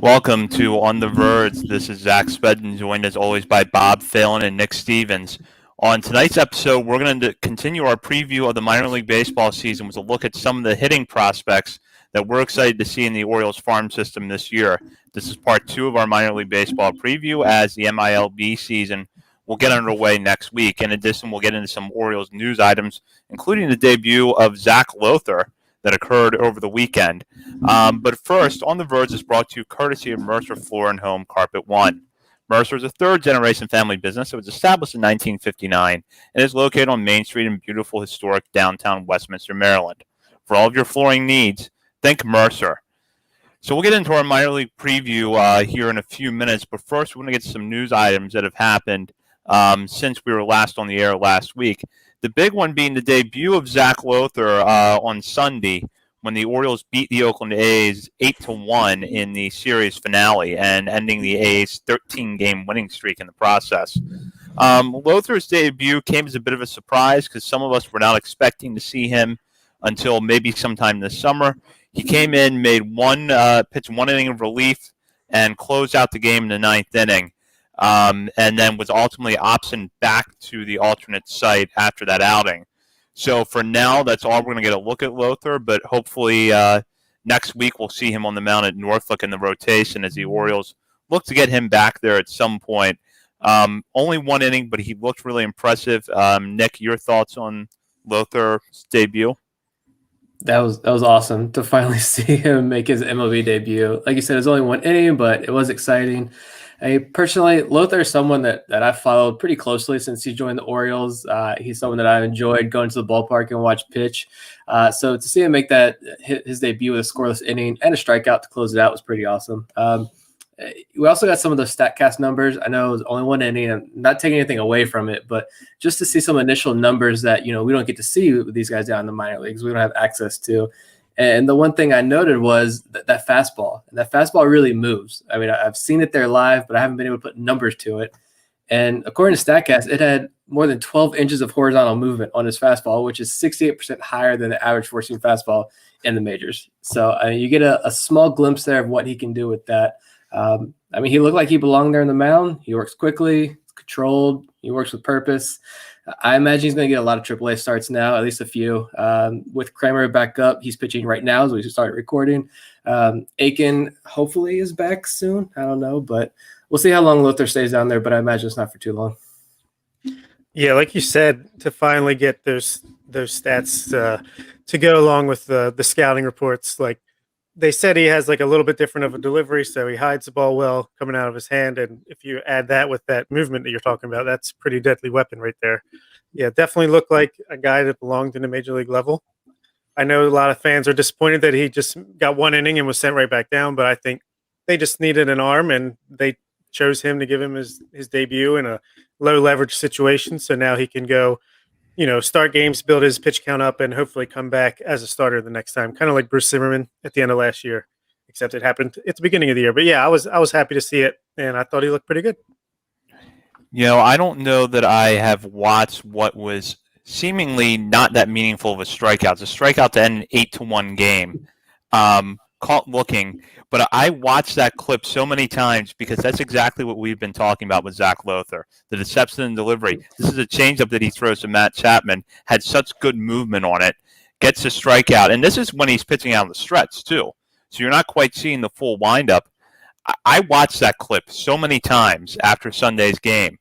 Welcome to On the Verge. This is Zach Spedden, joined as always by Bob Phelan and Nick Stevens. On tonight's episode, we're going to continue our preview of the minor league baseball season with a look at some of the hitting prospects that we're excited to see in the Orioles farm system this year. This is part two of our minor league baseball preview, as the MILB season will get underway next week. In addition, we'll get into some Orioles news items, including the debut of Zach Lothar that occurred over the weekend. But first, On the Verge is brought to you courtesy of Mercer Floor and Home Carpet One. Mercer is a third-generation family business that was established in 1959 and is located on Main Street in beautiful, historic downtown Westminster, Maryland. For all of your flooring needs, think Mercer. So we'll get into our minor league preview here in a few minutes, but first we're going to get some news items that have happened since we were last on the air last week. The big one being the debut of Zach Lothar on Sunday when the Orioles beat the Oakland A's 8-1 in the series finale and ending the A's 13-game winning streak in the process. Lothar's debut came as a bit of a surprise because some of us were not expecting to see him until maybe sometime this summer. He came in, pitched one inning of relief, and closed out the game in the ninth inning. And then was ultimately optioned back to the alternate site after that outing. So for now, that's all we're going to get a look at Lothar, but hopefully next week we'll see him on the mound at Norfolk in the rotation as the Orioles look to get him back there at some point. Only one inning, but he looked really impressive. Nick, your thoughts on Lothar's debut? That was awesome to finally see him make his MLB debut. Like you said, it was only one inning, but it was exciting. Personally, Lothar is someone that I've followed pretty closely since he joined the Orioles. He's someone that I've enjoyed going to the ballpark and watch pitch. So to see him make his debut with a scoreless inning and a strikeout to close it out was pretty awesome. We also got some of those StatCast numbers. I know it was only one inning. I'm not taking anything away from it, but just to see some initial numbers that, we don't get to see with these guys down in the minor leagues, we don't have access to. And the one thing I noted was that fastball. And that fastball really moves. I mean, I've seen it there live, but I haven't been able to put numbers to it. And according to StatCast, it had more than 12 inches of horizontal movement on his fastball, which is 68% higher than the average four-seam fastball in the majors. So you get a small glimpse there of what he can do with that. He looked like he belonged there in the mound. He works quickly, controlled. He works with purpose. I imagine he's going to get a lot of AAA starts now, at least a few. With Kramer back up, he's pitching right now as we started recording. Aiken hopefully is back soon. I don't know, but we'll see how long Lothar stays down there, but I imagine it's not for too long. Yeah, like you said, to finally get those stats to go along with the scouting reports, like they said he has like a little bit different of a delivery, so he hides the ball well coming out of his hand. And if you add that with that movement that you're talking about, that's a pretty deadly weapon right there. Yeah, definitely looked like a guy that belonged in the major league level. I know a lot of fans are disappointed that he just got one inning and was sent right back down, but I think they just needed an arm and they chose him to give him his debut in a low leverage situation. So now he can go, start games, build his pitch count up, and hopefully come back as a starter the next time. Kind of like Bruce Zimmerman at the end of last year, except it happened at the beginning of the year. But yeah, I was happy to see it, and I thought he looked pretty good. I don't know that I have watched what was seemingly not that meaningful of a strikeout. It's a strikeout to end an 8-1 game. Caught looking, but I watched that clip so many times because that's exactly what we've been talking about with Zach Lothar. The deception and delivery. This is a changeup that he throws to Matt Chapman. Had such good movement on it. Gets a strikeout. And this is when he's pitching out of the stretch, too. So you're not quite seeing the full windup. I watched that clip so many times after Sunday's game.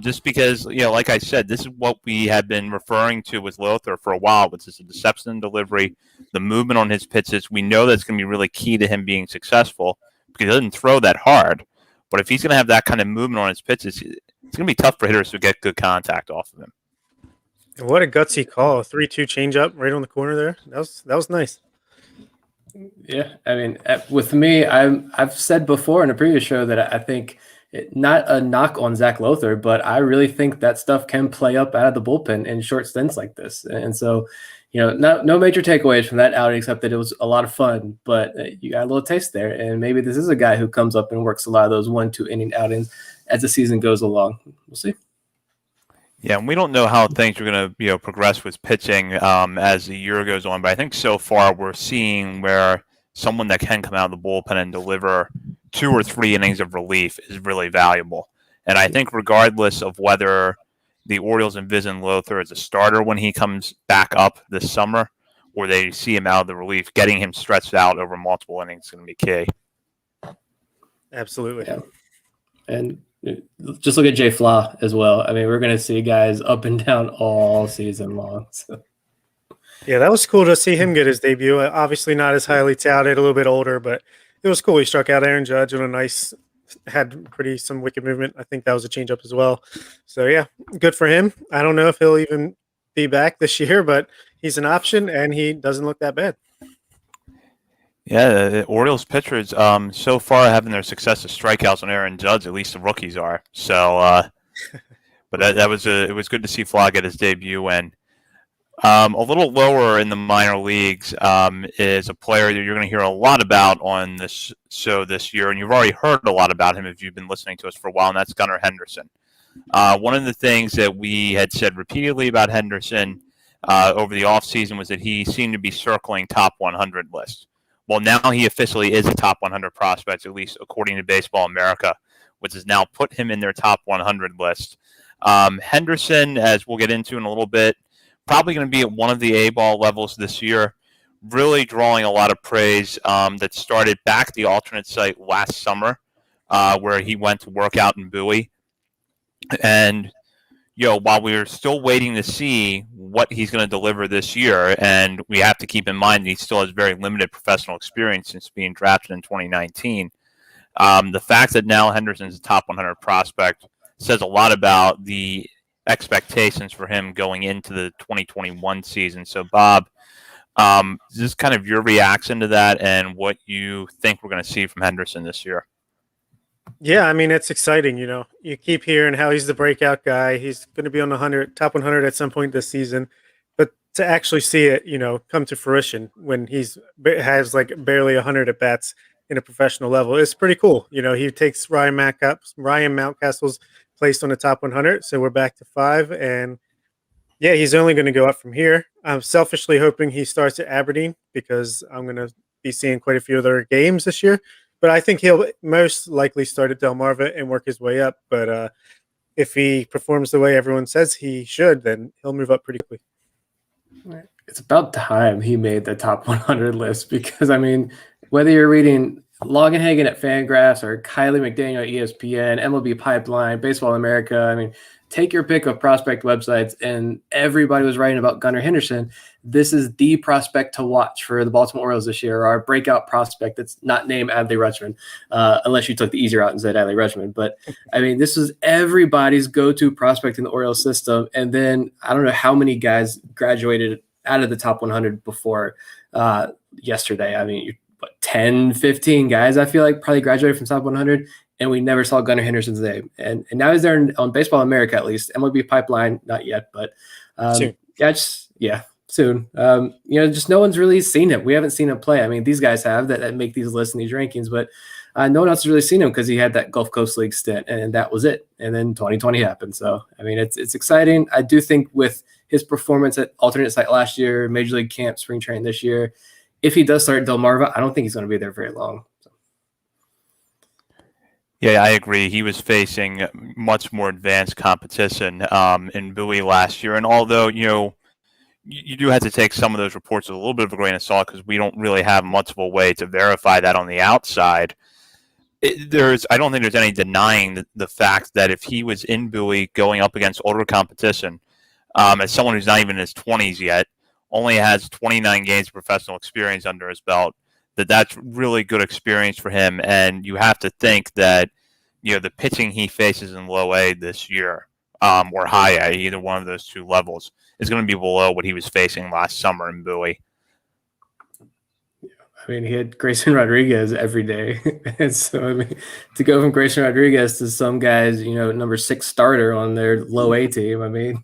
Just because, like I said, this is what we have been referring to with Lothar for a while, which is the deception and delivery, the movement on his pitches. We know that's going to be really key to him being successful because he doesn't throw that hard. But if he's going to have that kind of movement on his pitches, it's going to be tough for hitters to get good contact off of him. And what a gutsy call. 3-2 changeup right on the corner there. That was nice. Yeah, with me, I've said before in a previous show that I think not a knock on Zach Lothar, but I really think that stuff can play up out of the bullpen in short stints like this. And so, no major takeaways from that outing except that it was a lot of fun, but you got a little taste there. And maybe this is a guy who comes up and works a lot of those 1-2 inning outings as the season goes along. We'll see. Yeah, and we don't know how things are going to progress with pitching as the year goes on, but I think so far we're seeing where someone that can come out of the bullpen and deliver 2 or 3 innings of relief is really valuable. And I think regardless of whether the Orioles envision Lothar as a starter when he comes back up this summer, or they see him out of the relief, getting him stretched out over multiple innings is going to be key. Absolutely. Yeah. And just look at Jay Flaw as well. I mean, we're going to see guys up and down all season long. So. Yeah, that was cool to see him get his debut. Obviously not as highly touted, a little bit older, but it was cool. He struck out Aaron Judge on had some wicked movement. I think that was a changeup as well. So yeah, good for him. I don't know if he'll even be back this year, but he's an option and he doesn't look that bad. Yeah, the Orioles pitchers so far having their success as strikeouts on Aaron Judge, at least the rookies are. So, but it was good to see Flaw get his debut. And a little lower in the minor leagues is a player that you're going to hear a lot about on this show this year, and you've already heard a lot about him if you've been listening to us for a while, and that's Gunnar Henderson. One of the things that we had said repeatedly about Henderson over the offseason was that he seemed to be circling top 100 lists. Well, now he officially is a top 100 prospect, at least according to Baseball America, which has now put him in their top 100 list. Henderson, as we'll get into in a little bit, probably going to be at one of the A-ball levels this year, really drawing a lot of praise that started back at the alternate site last summer where he went to work out in Bowie. And while we're still waiting to see what he's going to deliver this year, and we have to keep in mind that he still has very limited professional experience since being drafted in 2019, the fact that now Henderson's a top 100 prospect says a lot about the expectations for him going into the 2021 season. So, Bob, is this kind of your reaction to that and what you think we're going to see from Henderson this year? Yeah, I mean, it's exciting. You keep hearing how he's the breakout guy. He's going to be on the top 100 at some point this season, but to actually see it, come to fruition when has like barely 100 at bats in a professional level, it's pretty cool. He takes Ryan Mountcastle's placed on the top 100, so we're back to 5, and yeah, he's only going to go up from here. I'm selfishly hoping he starts at Aberdeen because I'm going to be seeing quite a few other games this year. But I think he'll most likely start at Delmarva and work his way up. But if he performs the way everyone says he should, then he'll move up pretty quickly. It's about time he made the top 100 list because, I mean, whether you're reading Longenhagen at Fangraphs or Kylie McDaniel at ESPN, MLB Pipeline, Baseball America, I mean, take your pick of prospect websites, and everybody was writing about Gunnar Henderson. This is the prospect to watch for the Baltimore Orioles this year, our breakout prospect that's not named Adley Rutschman, unless you took the easier route and said Adley Rutschman. But, I mean, this is everybody's go-to prospect in the Orioles system. And then I don't know how many guys graduated out of the top 100 before yesterday. I mean, 10, 15 guys, I feel like, probably graduated from top 100. And we never saw Gunnar Henderson's name. And now he's there on Baseball America, at least. MLB Pipeline, not yet, but soon. Soon. Just no one's really seen him. We haven't seen him play. I mean, these guys have that make these lists and these rankings, but no one else has really seen him because he had that Gulf Coast League stint, and that was it. And then 2020 happened. So, I mean, it's exciting. I do think with his performance at alternate site last year, Major League Camp, spring training this year, if he does start at Delmarva, I don't think he's going to be there very long. Yeah, I agree. He was facing much more advanced competition in Bowie last year. And although, you do have to take some of those reports with a little bit of a grain of salt because we don't really have much of a way to verify that on the outside, I don't think there's any denying the fact that if he was in Bowie going up against older competition, as someone who's not even in his 20s yet, only has 29 games of professional experience under his belt, that's really good experience for him. And you have to think that, the pitching he faces in low A this year or high A, either one of those two levels, is going to be below what he was facing last summer in Bowie. I mean, he had Grayson Rodriguez every day. And so, I mean, to go from Grayson Rodriguez to some guys, number 6 starter on their low A team, I mean,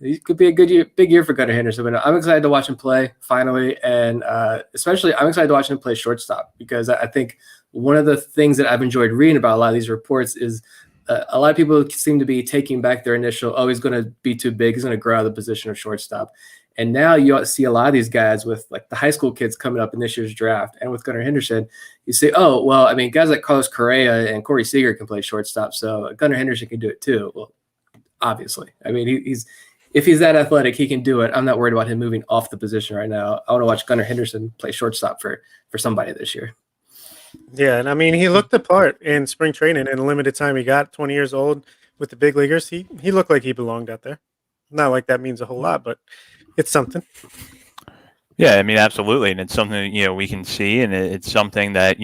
it could be a big year for Gunnar Henderson. But I'm excited to watch him play finally, and especially I'm excited to watch him play shortstop because I think one of the things that I've enjoyed reading about a lot of these reports is a lot of people seem to be taking back their initial, oh, he's going to be too big, he's going to grow out of the position of shortstop. And now you see a lot of these guys with like the high school kids coming up in this year's draft, and with Gunnar Henderson, you say, oh, well, I mean, guys like Carlos Correa and Corey Seager can play shortstop, so Gunnar Henderson can do it too. Well, obviously, I mean, if he's that athletic, he can do it. I'm not worried about him moving off the position right now. I want to watch Gunnar Henderson play shortstop for somebody this year. Yeah, and I mean, he looked the part in spring training in the limited time he got. 20 years old with the big leaguers, he looked like he belonged out there. Not like that means a whole lot, but it's something. Yeah, I mean, absolutely, and it's something we can see, and it's something that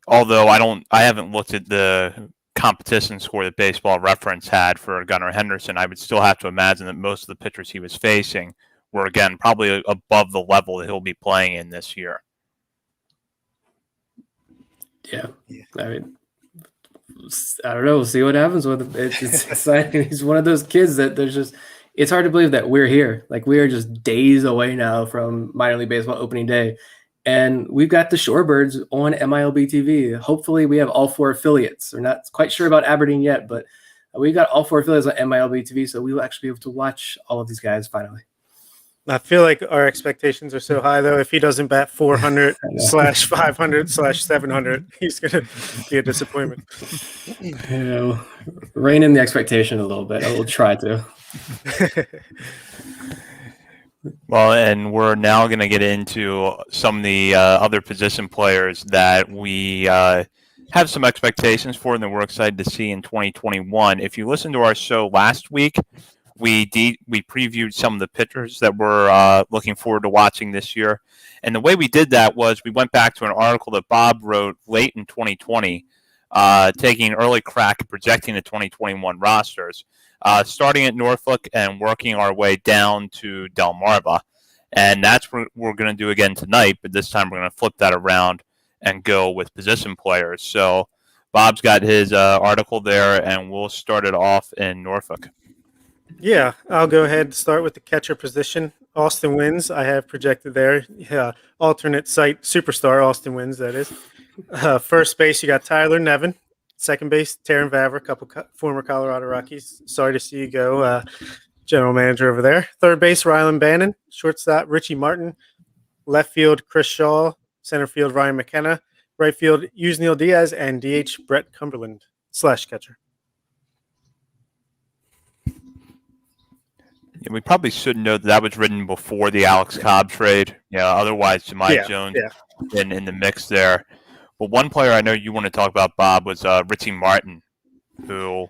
although I haven't looked at the competition score that Baseball Reference had for Gunnar Henderson, I would still have to imagine that most of the pitchers he was facing were, again, probably above the level that he'll be playing in this year. Yeah. I mean, I don't know. We'll see what happens with him. It's exciting. He's one of those kids that it's hard to believe that we're here. Like, we are just days away now from minor league baseball opening day. And we've got the Shorebirds on MILB TV. Hopefully we have all 4 affiliates. We're not quite sure about Aberdeen yet, but we've got all 4 affiliates on MILB TV. So we will actually be able to watch all of these guys finally. I feel like our expectations are so high, though. If he doesn't bat 400 / 500 / 700, he's going to be a disappointment. Rein in the expectation a little bit. I will try to. Well, and we're now going to get into some of the other position players that we have some expectations for and that we're excited to see in 2021. If you listened to our show last week, we previewed some of the pitchers that we're looking forward to watching this year. And the way we did that was we went back to an article that Bob wrote late in 2020, taking an early crack at projecting the 2021 rosters, starting at Norfolk and working our way down to Delmarva. And that's what we're going to do again tonight, but this time we're going to flip that around and go with position players. So Bob's got his article there, and we'll start it off in Norfolk. Yeah, I'll go ahead and start with the catcher position. Austin Wins, I have projected there. Yeah, alternate site superstar Austin Wins, that is. First base, you got Tyler Nevin. Second base, Taryn Vavra, couple former Colorado Rockies. Sorry to see you go, general manager over there. Third base, Rylan Bannon. Shortstop, Richie Martin. Left field, Chris Shaw. Center field, Ryan McKenna. Right field, Yusniel Diaz. And DH, Brett Cumberland, /catcher. Yeah, we probably should note that was written before the Alex Cobb trade. Otherwise, Jahmai Jones in the mix there. But one player I know you want to talk about, Bob, was Richie Martin, who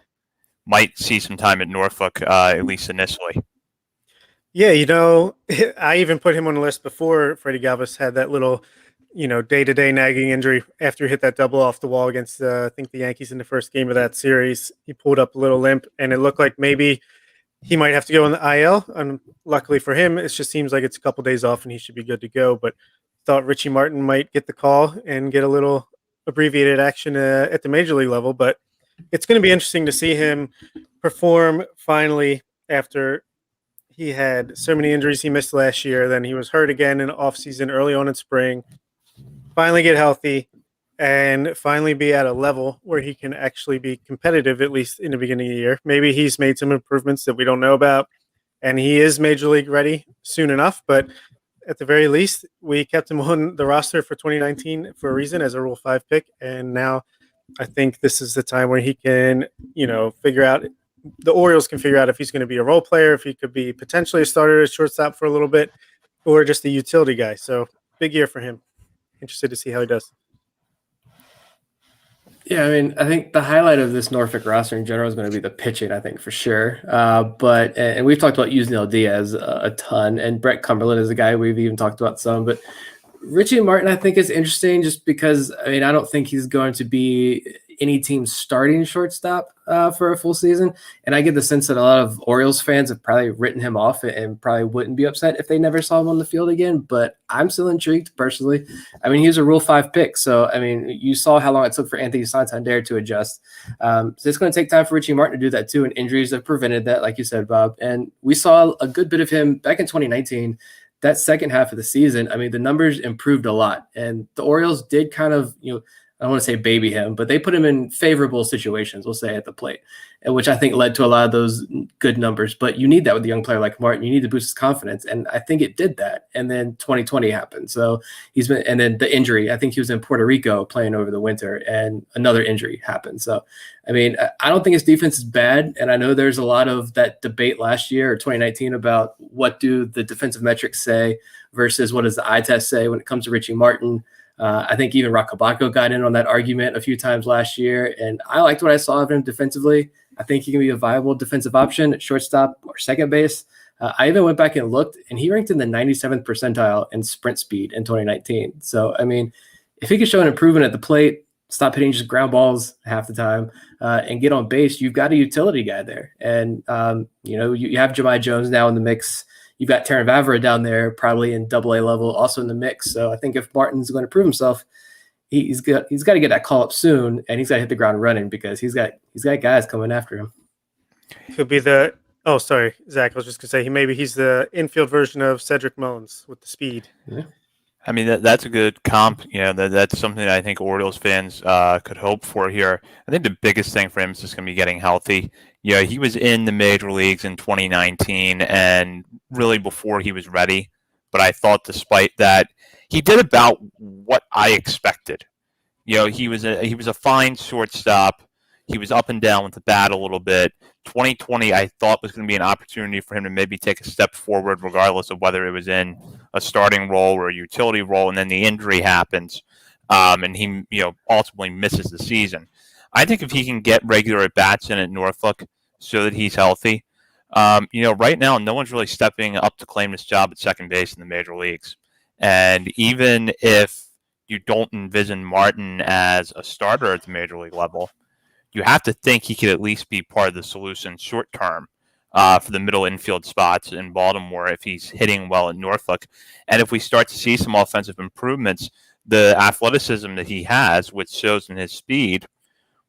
might see some time at Norfolk, at least initially. Yeah, I even put him on the list before Freddie Galvis had that little, day-to-day nagging injury after he hit that double off the wall against, I think, the Yankees in the first game of that series. He pulled up a little limp, and it looked like maybe he might have to go on the IL. And luckily for him, it just seems like it's a couple days off and he should be good to go. But thought Richie Martin might get the call and get a little abbreviated action at the major league level. But it's going to be interesting to see him perform finally after he had so many injuries he missed last year. Then he was hurt again in the offseason early on in spring. Finally get healthy and finally be at a level where he can actually be competitive, at least in the beginning of the year. Maybe he's made some improvements that we don't know about, and he is major league ready soon enough. But at the very least, we kept him on the roster for 2019 for a reason as a Rule 5 pick. And now I think this is the time where he can, figure out – the Orioles can figure out if he's going to be a role player, if he could be potentially a starter at shortstop for a little bit, or just a utility guy. So big year for him. Interested to see how he does. Yeah, I mean, I think the highlight of this Norfolk roster in general is going to be the pitching, I think, for sure. And we've talked about Yusniel Diaz a ton, and Brett Cumberland is a guy we've even talked about some. But Richie Martin, I think, is interesting just because, I don't think he's going to be any team starting shortstop for a full season. And I get the sense that a lot of Orioles fans have probably written him off and probably wouldn't be upset if they never saw him on the field again. But I'm still intrigued personally. He was a Rule 5 pick. So, you saw how long it took for Anthony Santander to adjust. So it's going to take time for Richie Martin to do that too. And injuries have prevented that, like you said, Bob. And we saw a good bit of him back in 2019. That second half of the season, the numbers improved a lot. And the Orioles did kind of, I don't want to say baby him, but they put him in favorable situations, we'll say, at the plate, and which I think led to a lot of those good numbers. But you need that with a young player like Martin. You need to boost his confidence, and I think it did that. And then 2020 happened, so and then the injury. I think he was in Puerto Rico playing over the winter, and another injury happened. So, I mean, I don't think his defense is bad, and I know there's a lot of that debate last year or 2019 about what do the defensive metrics say versus what does the eye test say when it comes to Richie Martin. I think even Rakabaco got in on that argument a few times last year, and I liked what I saw of him defensively. I think he can be a viable defensive option at shortstop or second base. I even went back and looked, and he ranked in the 97th percentile in sprint speed in 2019. So, I mean, if he could show an improvement at the plate, stop hitting just ground balls half the time, and get on base, you've got a utility guy there. And, you have Jahmai Jones now in the mix. You've got Terran Vavra down there, probably in AA level, also in the mix. So I think if Martin's going to prove himself, he's got to get that call up soon, and he's got to hit the ground running because he's got guys coming after him. Could be the sorry, Zach. I was just gonna say he's the infield version of Cedric Mullins with the speed. Yeah. I mean, that's a good comp. That's something that I think Orioles fans could hope for here. I think the biggest thing for him is just going to be getting healthy. He was in the major leagues in 2019 and really before he was ready. But I thought despite that, he did about what I expected. He was a fine shortstop. He was up and down with the bat a little bit. 2020, I thought was going to be an opportunity for him to maybe take a step forward, regardless of whether it was in a starting role or a utility role. And then the injury happens, and he, ultimately misses the season. I think if he can get regular at bats in at Norfolk so that he's healthy, right now no one's really stepping up to claim this job at second base in the major leagues. And even if you don't envision Martin as a starter at the major league level, you have to think he could at least be part of the solution short term for the middle infield spots in Baltimore if he's hitting well at Norfolk. And if we start to see some offensive improvements, the athleticism that he has, which shows in his speed,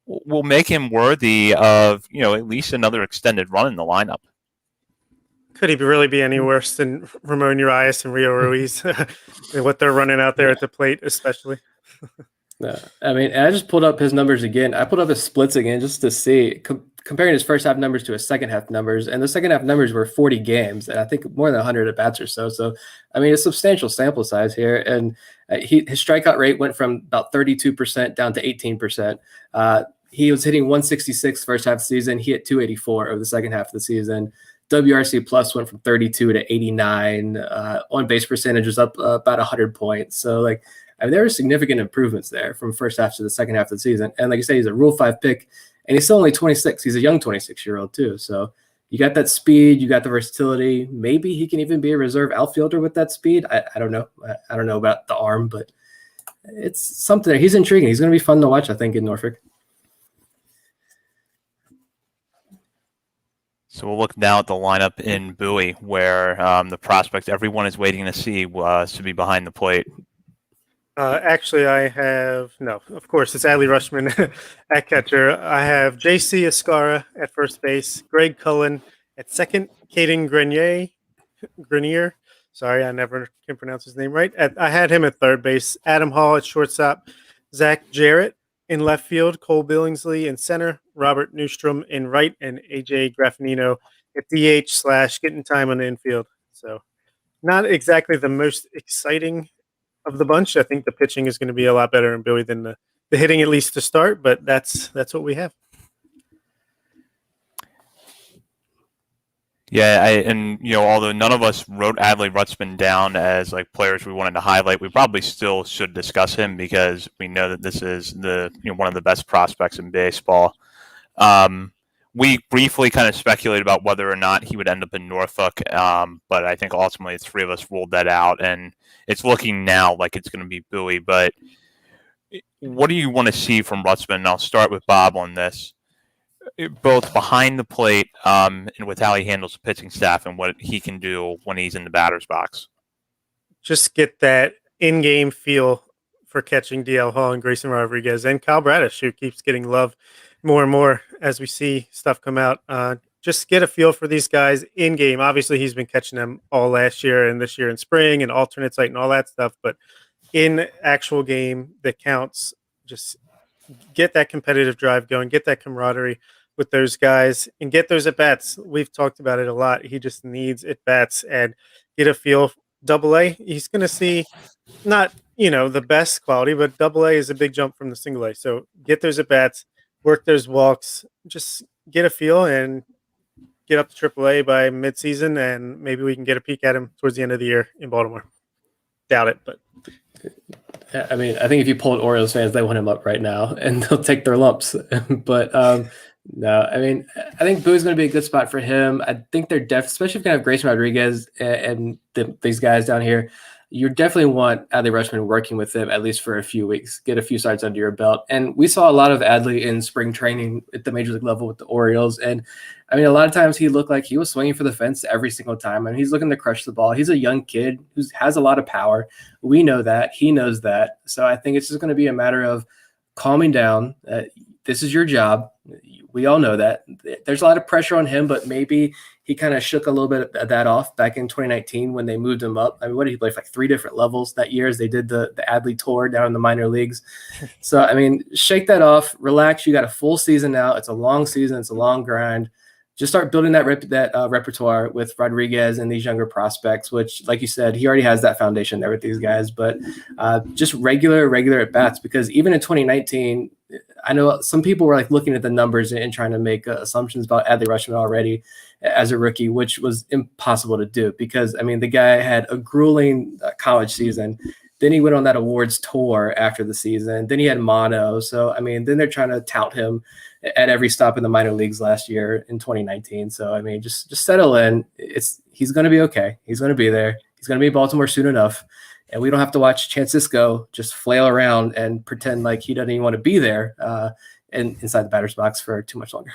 will make him worthy of at least another extended run in the lineup. Could he really be any worse than Ramon Urias and Rio Ruiz? What they're running out there at the plate, especially. I mean, and I just pulled up his numbers again. I pulled up his splits again just to see, comparing his first half numbers to his second half numbers. And the second half numbers were 40 games, and I think more than 100 at bats or so. So, I mean, a substantial sample size here. And his strikeout rate went from about 32% down to 18%. He was hitting 166 first half of the season. He hit 284 over the second half of the season. WRC plus went from 32 to 89. On base percentage was up about 100 points. So, there were significant improvements there from first half to the second half of the season. And like you say, he's a Rule 5 pick, and he's still only 26. He's a young 26-year-old too. So you got that speed, you got the versatility. Maybe he can even be a reserve outfielder with that speed. I don't know. I don't know about the arm, but it's something. He's intriguing. He's going to be fun to watch, I think, in Norfolk. So we'll look now at the lineup in Bowie, where the prospect everyone is waiting to see should be behind the plate. Actually, I have of course, it's Adley Rushman at catcher. I have J.C. Escara at first base, Greg Cullen at second, Caden Grenier. Sorry, I never can pronounce his name right. I had him at third base, Adam Hall at shortstop, Zach Jarrett in left field, Cole Billingsley in center, Robert Newstrom in right, and AJ Graffinino at DH / getting time on the infield. So not exactly the most exciting of the bunch. I think the pitching is going to be a lot better in Bowie than the hitting, at least to start, but that's what we have. Yeah, although none of us wrote Adley Rushman down as players we wanted to highlight, we probably still should discuss him because we know that this is one of the best prospects in baseball. We briefly kind of speculated about whether or not he would end up in Norfolk, but I think ultimately the three of us ruled that out, and it's looking now like it's going to be Bowie. But what do you want to see from Rushman? And I'll start with Bob on this. Both behind the plate and with how he handles the pitching staff and what he can do when he's in the batter's box. Just get that in-game feel for catching DL Hall and Grayson Rodriguez and Kyle Bradish, who keeps getting love more and more as we see stuff come out. Just get a feel for these guys in-game. Obviously, he's been catching them all last year and this year in spring and alternate site and all that stuff. But in actual game that counts, just get that competitive drive going, get that camaraderie with those guys, and get those at bats. We've talked about it a lot. He just needs at bats and get a feel. Double A, he's going to see not the best quality, but Double A is a big jump from the Single A. So get those at bats, work those walks, just get a feel, and get up to Triple A by midseason, and maybe we can get a peek at him towards the end of the year in Baltimore. Doubt it, but. I mean, I think if you polled Orioles fans, they want him up right now, and they'll take their lumps. But no, I mean, I think Boo's going to be a good spot for him. I think they're especially if you have Grayson Rodriguez and these guys down here. You definitely want Adley Rutschman working with them at least for a few weeks, get a few starts under your belt. And we saw a lot of Adley in spring training at the major league level with the Orioles. And I mean, a lot of times he looked like he was swinging for the fence every single time. I mean, he's looking to crush the ball. He's a young kid who has a lot of power. We know that. He knows that. So I think it's just going to be a matter of calming down. This is your job. We all know that. There's a lot of pressure on him, but maybe he kind of shook a little bit of that off back in 2019 when they moved him up. I mean, what did he play for, like 3 different levels that year as they did the Adley tour down in the minor leagues? So, I mean, shake that off, relax. You got a full season now. It's a long season. It's a long grind. Just start building that repertoire with Rodriguez and these younger prospects, which, like you said, he already has that foundation there with these guys. But just regular at bats, because even in 2019, I know some people were like looking at the numbers and trying to make assumptions about Adley Rutschman already as a rookie, which was impossible to do because, I mean, the guy had a grueling college season. Then he went on that awards tour after the season. Then he had mono. So, I mean, then they're trying to tout him at every stop in the minor leagues last year in 2019. So, I mean, just settle in. He's going to be okay. He's going to be there. He's going to be in Baltimore soon enough. And we don't have to watch Francisco just flail around and pretend like he doesn't even want to be there inside the batter's box for too much longer.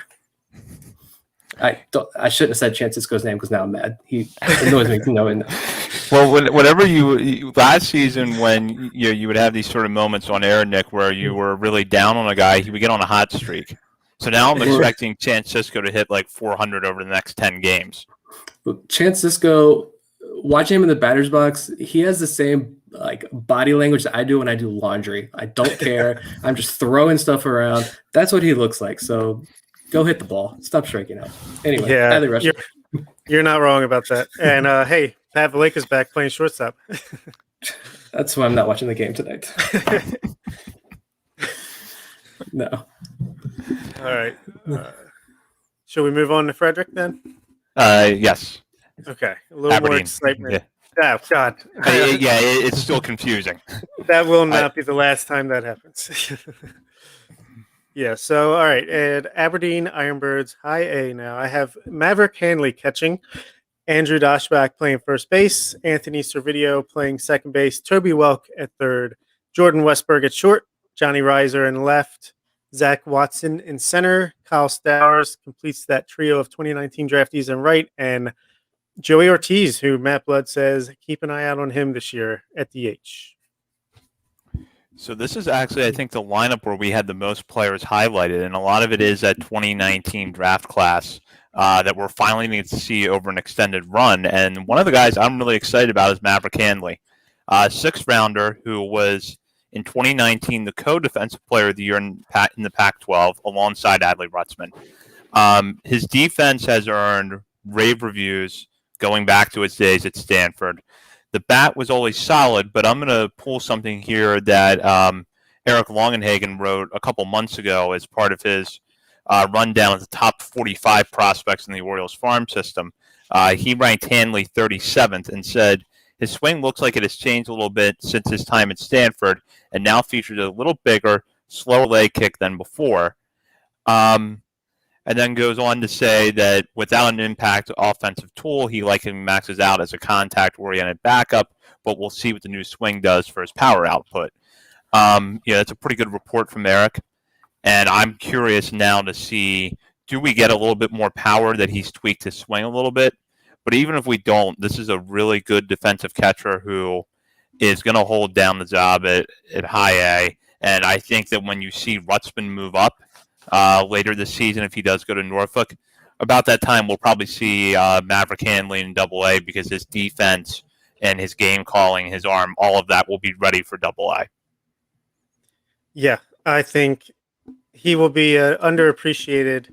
I shouldn't have said Francisco's name because now I'm mad. He annoys me knowing that. Well, whenever you last season when you would have these sort of moments on air, Nick, where you were really down on a guy, he would get on a hot streak. So now I'm expecting Francisco to hit like 400 over the next 10 games. Francisco, watching him in the batter's box, he has the same like body language that I do when I do laundry. I don't care. I'm just throwing stuff around. That's what he looks like. So go hit the ball. Stop striking out. Anyway, yeah, you're not wrong about that. And hey, Pat Valleca's back playing shortstop. That's why I'm not watching the game tonight. No. All right. Shall we move on to Frederick then? Yes. Okay. A little more excitement. Yeah. Oh, God. It's still confusing. That will not be the last time that happens. Yeah, so, all right. And Aberdeen Ironbirds, high A now. I have Maverick Hanley catching, Andrew Doshback playing first base, Anthony Servideo playing second base, Toby Welk at third, Jordan Westberg at short, Johnny Reiser in left, Zach Watson in center, Kyle Stowers completes that trio of 2019 draftees in right, and Joey Ortiz, who Matt Blood says keep an eye out on him this year at DH. So this is actually, I think, the lineup where we had the most players highlighted, and a lot of it is that 2019 draft class that we're finally going to see over an extended run. And one of the guys I'm really excited about is Maverick Hanley, 6th rounder who was in 2019 the co-defensive player of the year in the Pac-12 alongside Adley Rutschman. His defense has earned rave reviews going back to his days at Stanford. The bat was always solid, but I'm going to pull something here that Eric Longenhagen wrote a couple months ago as part of his rundown of the top 45 prospects in the Orioles farm system. He ranked Hanley 37th and said his swing looks like it has changed a little bit since his time at Stanford and now features a little bigger, slower leg kick than before. And then goes on to say that without an impact offensive tool, he likely maxes out as a contact-oriented backup, but we'll see what the new swing does for his power output. That's a pretty good report from Eric, and I'm curious now to see, do we get a little bit more power that he's tweaked his swing a little bit? But even if we don't, this is a really good defensive catcher who is going to hold down the job at high A, and I think that when you see Rutschman move up, later this season, if he does go to Norfolk, about that time we'll probably see Maverick Hanley in Double A because his defense and his game calling, his arm, all of that will be ready for Double A. Yeah, I think he will be an underappreciated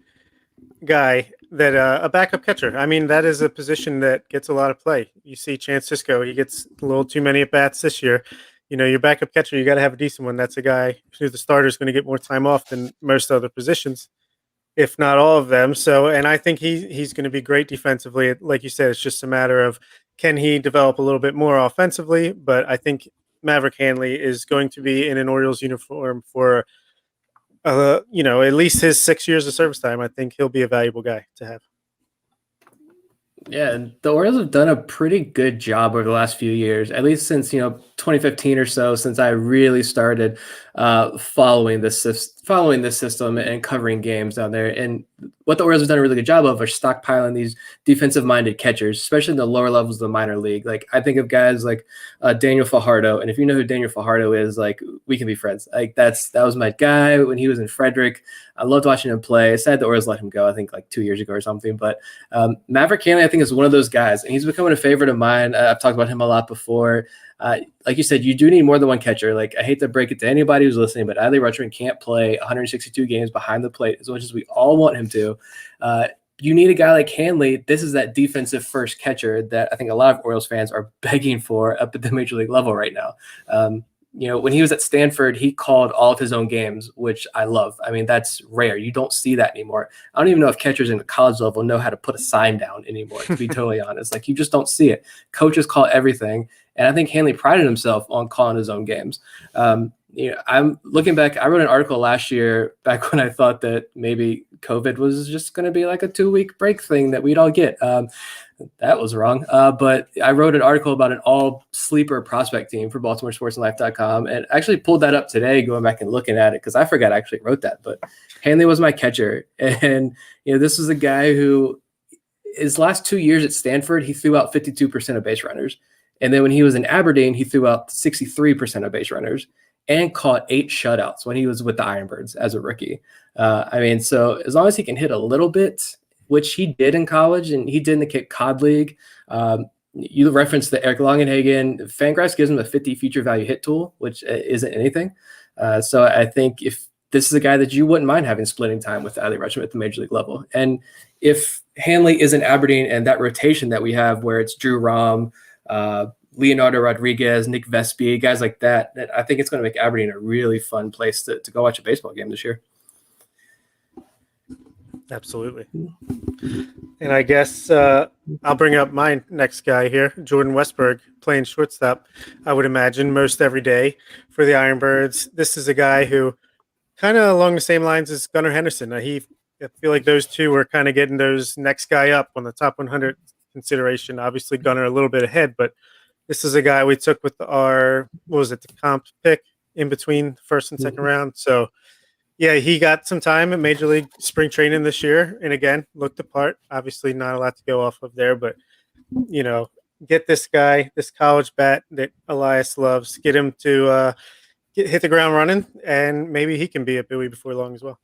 guy that a backup catcher. I mean, that is a position that gets a lot of play. You see Chance Cisco, he gets a little too many at bats this year. Your backup catcher, you got to have a decent one. That's a guy who the starter is going to get more time off than most other positions, if not all of them. So, and I think he's going to be great defensively. Like you said, it's just a matter of can he develop a little bit more offensively. But I think Maverick Hanley is going to be in an Orioles uniform for at least his 6 years of service time. I think he'll be a valuable guy to have. Yeah, and the Orioles have done a pretty good job over the last few years, at least since 2015 or so, since I really started following this system and covering games down there. And what the Orioles have done a really good job of are stockpiling these defensive-minded catchers, especially in the lower levels of the minor league. Like I think of guys like Daniel Fajardo, and if you know who Daniel Fajardo is, like we can be friends. Like that was my guy when he was in Frederick. I loved watching him play. Sad the Orioles let him go, I think like 2 years ago or something. But Maverick Hanley, I think, is one of those guys, and he's becoming a favorite of mine. I've talked about him a lot before. Like you said, you do need more than one catcher. Like I hate to break it to anybody who's listening, but Adley Rutschman can't play 162 games behind the plate as much as we all want him to. You need a guy like Hanley. This is that defensive first catcher that I think a lot of Orioles fans are begging for up at the major league level right now. When he was at Stanford, he called all of his own games, which I love. I mean, that's rare. You don't see that anymore. I don't even know if catchers in the college level know how to put a sign down anymore, to be totally honest. Like, you just don't see it. Coaches call everything. And I think Hanley prided himself on calling his own games. I'm looking back. I wrote an article last year back when I thought that maybe COVID was just going to be like a 2-week break thing that we'd all get. That was wrong. But I wrote an article about an all sleeper prospect team for BaltimoreSportsAndLife.com, and actually pulled that up today, going back and looking at it, because I forgot I actually wrote that. But Hanley was my catcher. And, this was a guy who his last 2 years at Stanford, he threw out 52% of base runners. And then when he was in Aberdeen, he threw out 63% of base runners and caught 8 shutouts when he was with the Ironbirds as a rookie. So as long as he can hit a little bit, which he did in college, and he did in the Cape Cod League. You referenced the Eric Longenhagen. Fangraphs gives him a 50 future value hit tool, which isn't anything. So I think if this is a guy that you wouldn't mind having splitting time with Adley Rutschman at the major league level. And if Hanley is in Aberdeen and that rotation that we have where it's Drew Rom, Leonardo Rodriguez, Nick Vespi, guys like that I think it's going to make Aberdeen a really fun place to go watch a baseball game this year. Absolutely. And I guess I'll bring up my next guy here, Jordan Westberg, playing shortstop, I would imagine, most every day for the Ironbirds. This is a guy who kind of along the same lines as Gunnar Henderson. I feel like those two were kind of getting those next guy up on the top 100 consideration. Obviously, Gunnar a little bit ahead, but this is a guy we took with the comp pick in between first and second round. So, yeah, he got some time at Major League spring training this year, and again, looked the part. Obviously, not a lot to go off of there, but, get this guy, this college bat that Elias loves, get him to hit the ground running, and maybe he can be a Bowie before long as well.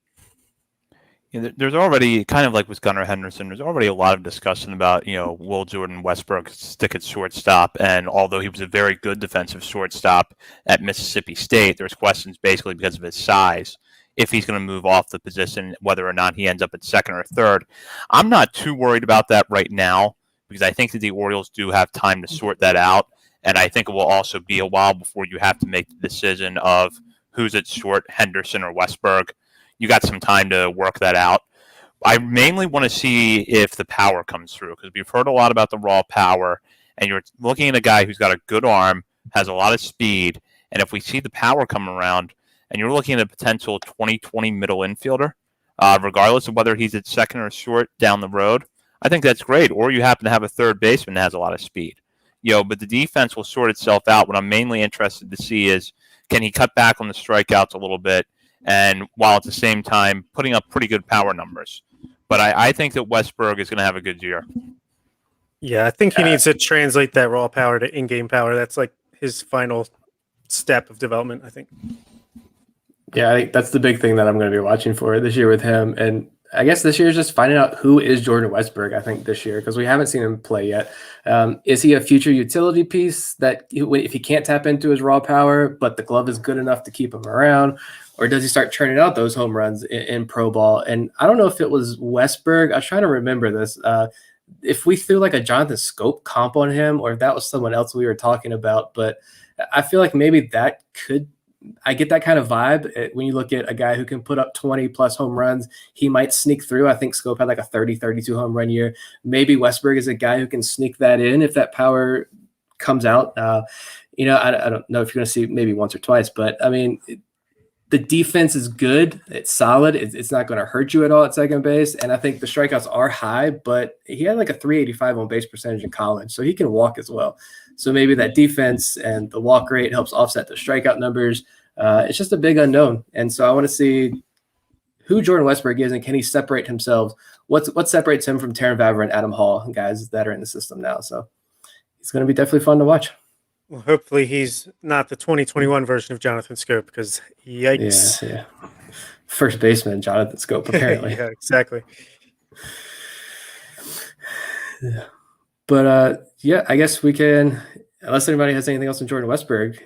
There's already, kind of like with Gunnar Henderson, there's already a lot of discussion about, will Jordan Westbrook stick at shortstop? And although he was a very good defensive shortstop at Mississippi State, there's questions basically because of his size, if he's going to move off the position, whether or not he ends up at second or third. I'm not too worried about that right now, because I think that the Orioles do have time to sort that out. And I think it will also be a while before you have to make the decision of who's at short, Henderson or Westberg. You got some time to work that out. I mainly want to see if the power comes through, because we've heard a lot about the raw power, and you're looking at a guy who's got a good arm, has a lot of speed, and if we see the power come around, and you're looking at a potential 2020 middle infielder, regardless of whether he's at second or short down the road, I think that's great. Or you happen to have a third baseman that has a lot of speed. But the defense will sort itself out. What I'm mainly interested to see is, can he cut back on the strikeouts a little bit, and while at the same time putting up pretty good power numbers. But I think that Westberg is going to have a good year. Yeah, I think he needs to translate that raw power to in-game power. That's like his final step of development, I think. Yeah, I think that's the big thing that I'm going to be watching for this year with him. And I guess this year is just finding out who is Jordan Westberg, I think, this year, because we haven't seen him play yet. Is he a future utility piece that if he can't tap into his raw power, but the glove is good enough to keep him around? Or does he start churning out those home runs in pro ball? And I don't know if it was Westberg. I was trying to remember this. If we threw like a Jonathan Scope comp on him, or if that was someone else we were talking about. But I feel like maybe that could – I get that kind of vibe when you look at a guy who can put up 20-plus home runs. He might sneak through. I think Scope had like a 30, 32 home run year. Maybe Westberg is a guy who can sneak that in if that power comes out. I don't know if you're going to see maybe once or twice, but I mean, the defense is good. It's solid. It's not going to hurt you at all at second base. And I think the strikeouts are high, but he had like a 385 on base percentage in college, so he can walk as well. So maybe that defense and the walk rate helps offset the strikeout numbers. It's just a big unknown. And so I want to see who Jordan Westberg is and can he separate himself? What separates him from Taron Vavra and Adam Hall, guys that are in the system now? So it's going to be definitely fun to watch. Well, hopefully he's not the 2021 version of Jonathan Scope, because yikes. Yeah. First baseman, Jonathan Scope, apparently. Yeah, exactly. Yeah. But I guess we can, unless anybody has anything else on Jordan Westberg,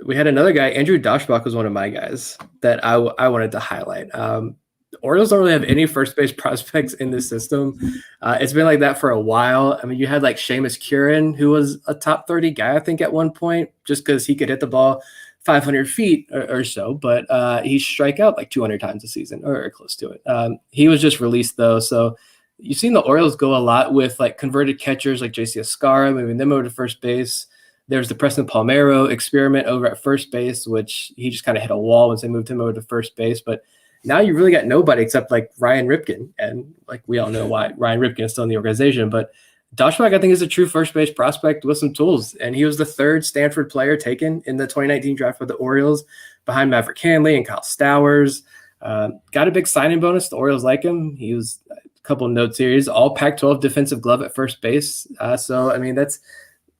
we had another guy, Andrew Doshbach was one of my guys that I wanted to highlight. The Orioles don't really have any first base prospects in this system. It's been like that for a while. I mean, you had like Seamus Curran, who was a top 30 guy, I think, at one point, just because he could hit the ball 500 feet or so, but he strike out like 200 times a season or close to it. He was just released, though, so you've seen the Orioles go a lot with like converted catchers like JC Escara, moving them over to first base. There's the Preston Palmeiro experiment over at first base, which he just kind of hit a wall once they moved him over to first base. But now you really got nobody except like Ryan Ripken. And like we all know why Ryan Ripken is still in the organization. But Doshbach, I think, is a true first base prospect with some tools. And he was the third Stanford player taken in the 2019 draft by the Orioles, behind Maverick Hanley and Kyle Stowers. Got a big signing bonus. The Orioles like him. He was – couple notes here. He's all Pac-12 defensive glove at first base. So, I mean, that's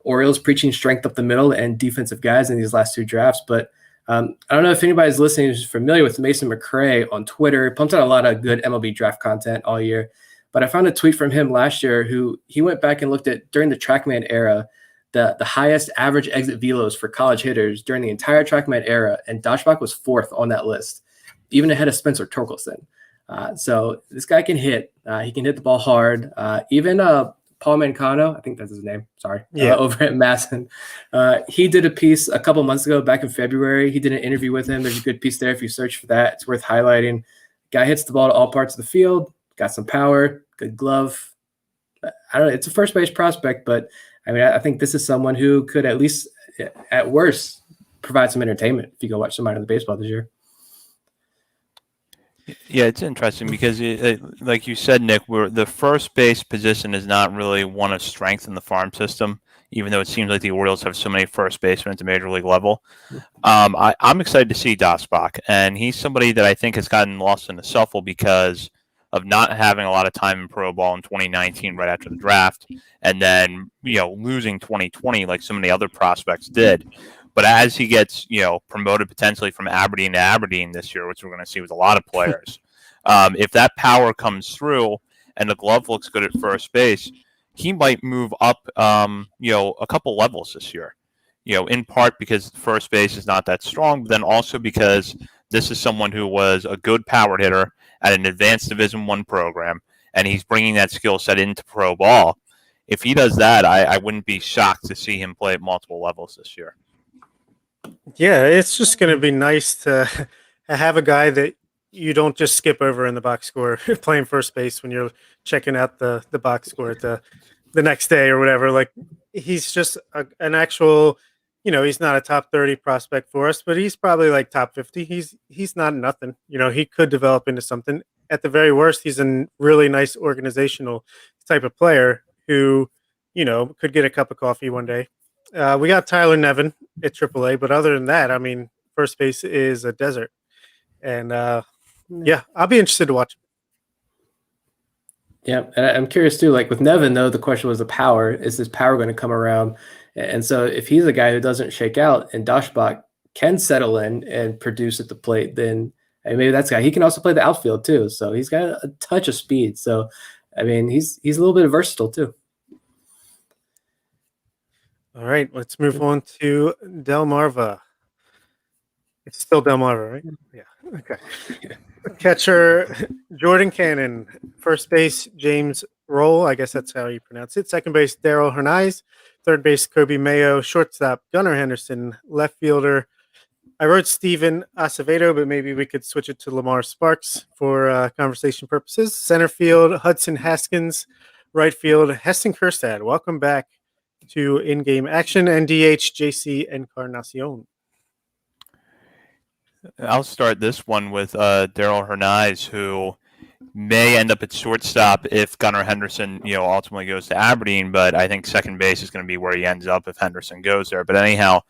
Orioles preaching strength up the middle and defensive guys in these last two drafts. But I don't know if anybody's listening who's familiar with Mason McCray on Twitter. He pumps out a lot of good MLB draft content all year. But I found a tweet from him last year who he went back and looked at during the TrackMan era, the highest average exit velos for college hitters during the entire TrackMan era. And Doshbach was fourth on that list, even ahead of Spencer Torkelson. So this guy can hit. He can hit the ball hard. Even Paul Mancano, I think that's his name. Sorry. Over at Masson. He did a piece a couple months ago, back in February. He did an interview with him. There's a good piece there if you search for that. It's worth highlighting. Guy hits the ball to all parts of the field. Got some power. Good glove. I don't know. It's a first base prospect, but I mean, I think this is someone who could at least, at worst, provide some entertainment if you go watch some minor league baseball this year. Yeah, it's interesting because, like you said, Nick, the first base position is not really one of strength in the farm system, even though it seems like the Orioles have so many first basemen at the major league level. I'm excited to see Doshbach, and he's somebody that I think has gotten lost in the shuffle because of not having a lot of time in pro ball in 2019 right after the draft, and then losing 2020 like so many other prospects did. But as he gets, promoted potentially from Aberdeen to Aberdeen this year, which we're going to see with a lot of players, if that power comes through and the glove looks good at first base, he might move up, a couple levels this year. In part because first base is not that strong, but then also because this is someone who was a good power hitter at an advanced Division I program, and he's bringing that skill set into pro ball. If he does that, I wouldn't be shocked to see him play at multiple levels this year. Yeah, it's just going to be nice to have a guy that you don't just skip over in the box score playing first base when you're checking out the box score at the next day or whatever. Like, he's just an actual, he's not a top 30 prospect for us, but he's probably like top 50. He's not nothing. He could develop into something. At the very worst, he's a really nice organizational type of player who, could get a cup of coffee one day. We got Tyler Nevin at AAA, but other than that, I mean, first base is a desert. And, I'll be interested to watch. Yeah, and I'm curious too, like with Nevin, though, the question was the power. Is his power going to come around? And so if he's a guy who doesn't shake out and Doshbach can settle in and produce at the plate, then Hey, maybe that's guy. He can also play the outfield too, so he's got a touch of speed. So, I mean, he's a little bit versatile too. All right, let's move on to Delmarva. It's still Delmarva, right? Yeah. Okay. Catcher Jordan Cannon. First base James Roll. I guess that's how you pronounce it. Second base Daryl Hernaiz. Third base Kobe Mayo. Shortstop Gunnar Henderson. Left fielder. I wrote Steven Acevedo, but maybe we could switch it to Lamar Sparks for conversation purposes. Center field Hudson Haskins. Right field Heston Kjerstad. Welcome back to in-game action. And DH JC Encarnacion. I'll start this one with Daryl Hernaiz, who may end up at shortstop if Gunnar Henderson, ultimately goes to Aberdeen. But I think second base is going to be where he ends up if Henderson goes there. But anyhow,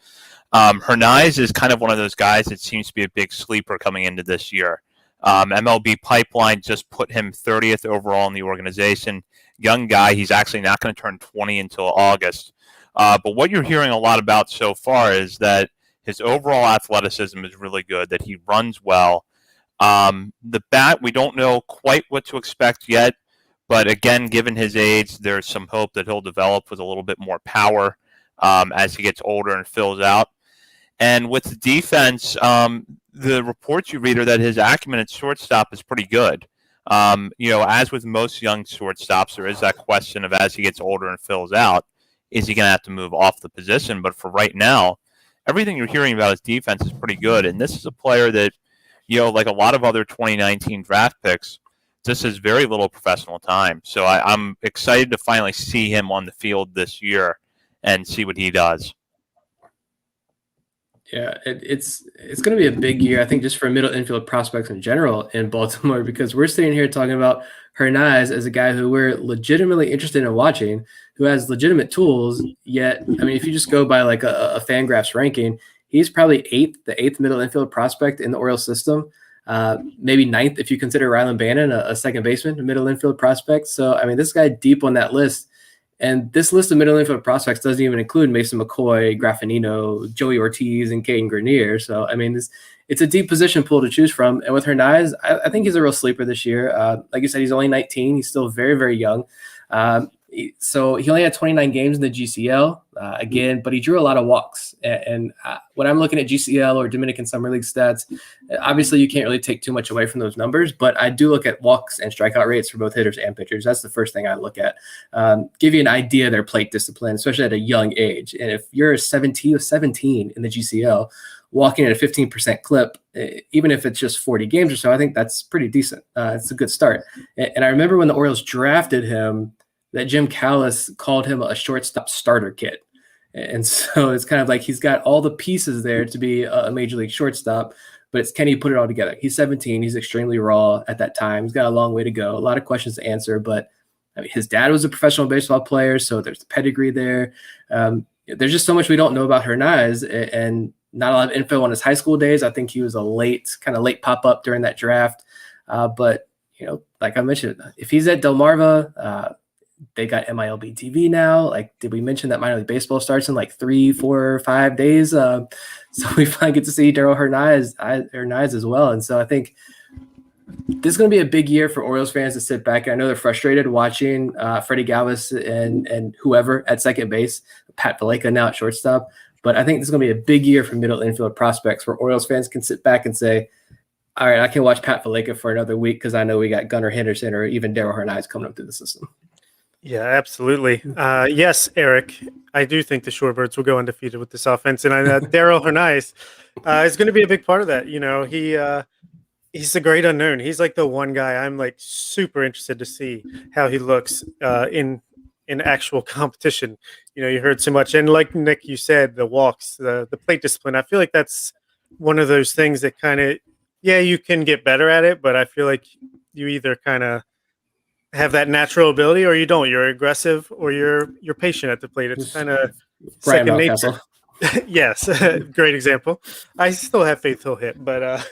Hernaiz is kind of one of those guys that seems to be a big sleeper coming into this year. MLB Pipeline just put him 30th overall in the organization. Young guy. He's actually not going to turn 20 until August. But what you're hearing a lot about so far is that his overall athleticism is really good, that he runs well. The bat, we don't know quite what to expect yet. But again, given his age, there's some hope that he'll develop with a little bit more power as he gets older and fills out. And with the defense, the reports you read are that his acumen at shortstop is pretty good. As with most young shortstops, there is that question of as he gets older and fills out, is he going to have to move off the position? But for right now, everything you're hearing about his defense is pretty good. And this is a player that, like a lot of other 2019 draft picks, just has very little professional time. So I'm excited to finally see him on the field this year and see what he does. Yeah, it's going to be a big year, I think, just for middle infield prospects in general in Baltimore, because we're sitting here talking about Hernaiz as a guy who we're legitimately interested in watching, who has legitimate tools. Yet, I mean, if you just go by like a Fangraphs ranking, he's probably the eighth middle infield prospect in the Orioles system. Maybe ninth if you consider Rylan Bannon a second baseman, a middle infield prospect. So, I mean, this guy deep on that list. And this list of middle infield prospects doesn't even include Mason McCoy, Graffinino, Joey Ortiz, and Caden Grenier. So, I mean, it's a deep position pool to choose from. And with Hernaiz, I think he's a real sleeper this year. Like you said, he's only 19. He's still very, very young. So he only had 29 games in the GCL again, but he drew a lot of walks. And when I'm looking at GCL or Dominican Summer League stats, obviously you can't really take too much away from those numbers, but I do look at walks and strikeout rates for both hitters and pitchers. That's the first thing I look at. Give you an idea of their plate discipline, especially at a young age. And if you're 17 in the GCL, walking at a 15% clip, even if it's just 40 games or so, I think that's pretty decent. It's a good start. And I remember when the Orioles drafted him, that Jim Callis called him a shortstop starter kit. And so it's kind of like he's got all the pieces there to be a major league shortstop, but it's can he put it all together? He's 17. He's extremely raw at that time. He's got a long way to go, a lot of questions to answer, but I mean, his dad was a professional baseball player, so there's the pedigree there. There's just so much we don't know about Hernaiz, and not a lot of info on his high school days. I think he was a late pop-up during that draft. But, like I mentioned, if he's at Delmarva, they got MILB TV now. Like, did we mention that minor league baseball starts in like 3, 4, 5 days? So we finally get to see Daryl Hernaiz as well. And so I think this is going to be a big year for Orioles fans to sit back. I know they're frustrated watching Freddie Galvis and whoever at second base, Pat Valleca now at shortstop. But I think this is going to be a big year for middle infield prospects where Orioles fans can sit back and say, all right, I can watch Pat Valleca for another week because I know we got Gunnar Henderson or even Daryl Hernaiz coming up through the system. Yeah, absolutely. Yes, Eric, I do think the Shorebirds will go undefeated with this offense. And Daryl Hernaiz is going to be a big part of that. He's a great unknown. He's like the one guy I'm like super interested to see how he looks in actual competition. You heard so much. And like Nick, you said, the walks, the plate discipline, I feel like that's one of those things that kind of, you can get better at it, but I feel like you either kind of have that natural ability or you don't. You're aggressive or you're patient at the plate. It's kind of second nature. Yes, great example. I still have faith he'll hit, but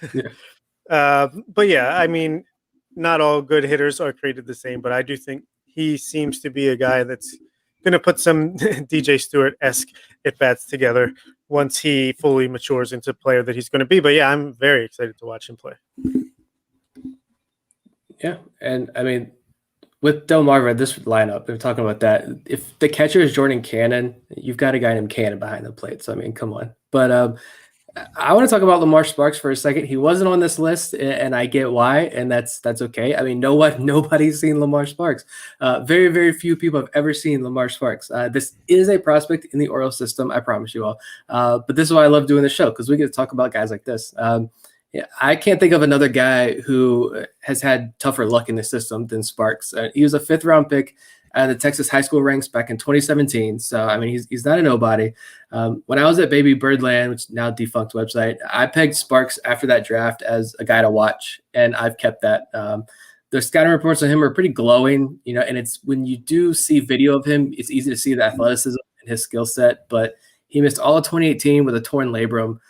I mean, not all good hitters are created the same, but I do think he seems to be a guy that's gonna put some DJ Stewart-esque at bats together once he fully matures into a player that he's going to be. But yeah, I'm very excited to watch him play. Yeah, and I mean, with Delmarva, this lineup, we're talking about that. If the catcher is Jordan Cannon, you've got a guy named Cannon behind the plate. So I mean, come on. But I want to talk about Lamar Sparks for a second. He wasn't on this list, and I get why, and that's okay. I mean, nobody's seen Lamar Sparks. Very, very few people have ever seen Lamar Sparks. This is a prospect in the Orioles system, I promise you all. But this is why I love doing the show, because we get to talk about guys like this. Yeah, I can't think of another guy who has had tougher luck in the system than Sparks. He was a 5th-round pick out of the Texas high school ranks back in 2017. So, I mean, he's not a nobody. When I was at Baby Birdland, which is now a defunct website, I pegged Sparks after that draft as a guy to watch, and I've kept that. The scouting reports on him are pretty glowing, and it's when you do see video of him, it's easy to see the athleticism and his skill set, but he missed all of 2018 with a torn labrum.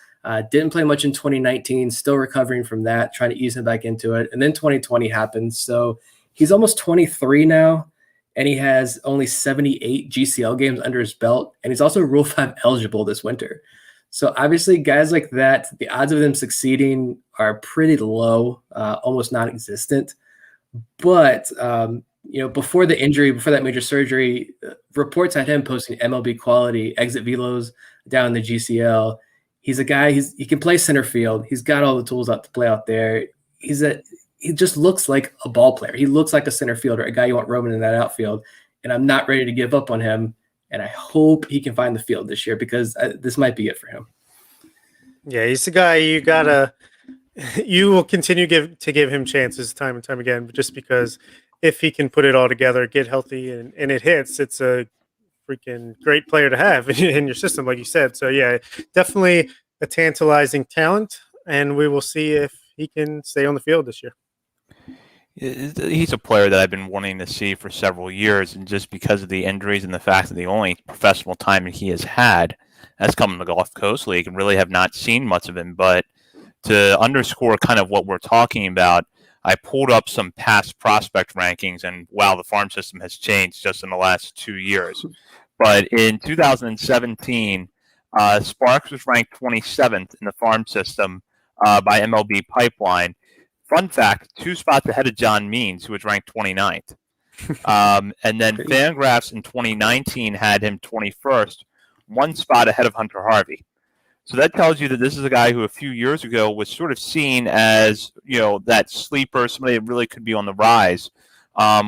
Didn't play much in 2019, still recovering from that, trying to ease him back into it. And then 2020 happened. So he's almost 23 now, and he has only 78 GCL games under his belt. And he's also Rule 5 eligible this winter. So obviously guys like that, the odds of them succeeding are pretty low, almost non-existent. But, before the injury, before that major surgery, reports had him posting MLB quality exit velos down in the GCL. He's a guy, he can play center field. He's got all the tools out to play out there. He just looks like a ball player. He looks like a center fielder, a guy you want roaming in that outfield. And I'm not ready to give up on him. And I hope he can find the field this year, because this might be it for him. Yeah, he's a guy you will continue to give him chances time and time again, just because if he can put it all together, get healthy, and it hits, it's a freaking great player to have in your system, like you said. So yeah, definitely a tantalizing talent, and we will see if he can stay on the field this year. He's a player that I've been wanting to see for several years, and just because of the injuries and the fact that the only professional time he has had has come in the Gulf Coast League, and really have not seen much of him. But to underscore kind of what we're talking about, I pulled up some past prospect rankings, and wow, the farm system has changed just in the last 2 years. But in 2017, Sparks was ranked 27th in the farm system by MLB Pipeline. Fun fact, 2 spots ahead of John Means, who was ranked 29th. And then Fangraphs in 2019 had him 21st, 1 spot ahead of Hunter Harvey. So that tells you that this is a guy who a few years ago was sort of seen as, that sleeper, somebody that really could be on the rise